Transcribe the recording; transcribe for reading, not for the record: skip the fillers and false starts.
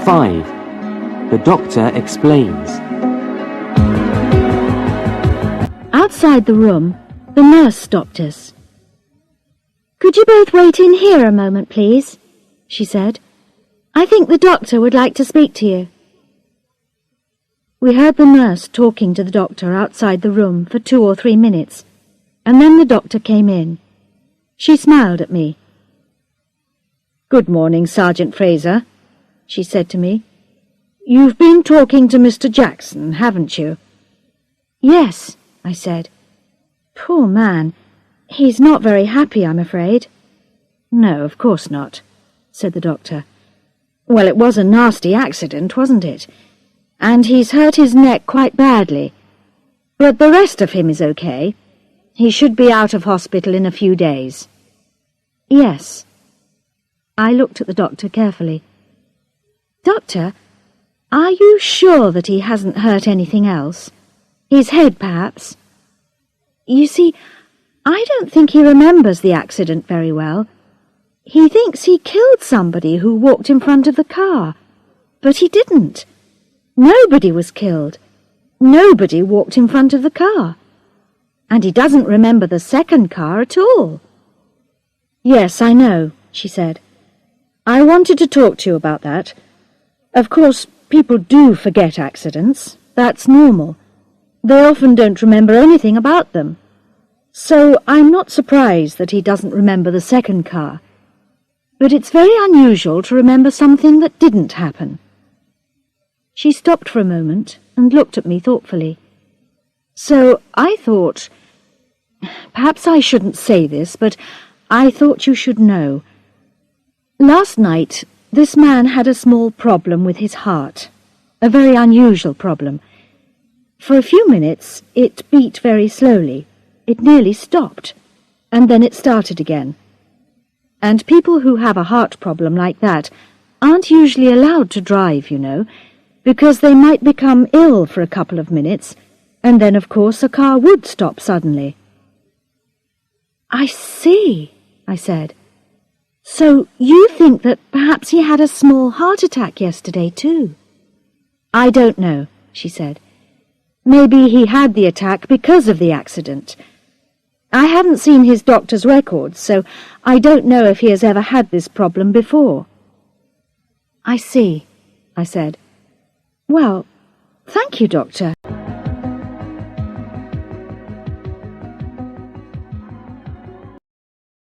5. The Doctor Explains. Outside the room, the nurse stopped us. "Could you both wait in here a moment, please?" she said. "I think the doctor would like to speak to you." We heard the nurse talking to the doctor outside the room for 2 or 3 minutes, and then the doctor came in. She smiled at me. "Good morning, Sergeant Fraser," she said to me. "You've been talking to Mr. Jackson, haven't you?" "Yes," I said. "Poor man. He's not very happy, I'm afraid." "No, of course not," said the doctor. "Well, it was a nasty accident, wasn't it? And he's hurt his neck quite badly. But the rest of him is okay. He should be out of hospital in a few days." "Yes." I looked at the doctor carefully. "Doctor, are you sure that he hasn't hurt anything else? His head, perhaps? You see, I don't think he remembers the accident very well. He thinks he killed somebody who walked in front of the car, but he didn't. Nobody was killed. Nobody walked in front of the car. And he doesn't remember the second car at all." "Yes, I know," she said. "I wanted to talk to you about that. Of course, people do forget accidents. That's normal. They often don't remember anything about them. So I'm not surprised that he doesn't remember the second car. But it's very unusual to remember something that didn't happen." She stopped for a moment and looked at me thoughtfully. "So I thought, perhaps I shouldn't say this, but I thought you should know. Last night, this man had a small problem with his heart, a very unusual problem. For a few minutes, it beat very slowly. It nearly stopped, and then it started again. And people who have a heart problem like that aren't usually allowed to drive, you know, because they might become ill for a couple of minutes, and then, of course, a car would stop suddenly." "I see," I said. "So you think that perhaps he had a small heart attack yesterday, too?" "I don't know," she said. "Maybe he had the attack because of the accident. I haven't seen his doctor's records, so I don't know if he has ever had this problem before." "I see," I said. "Well, thank you, Doctor."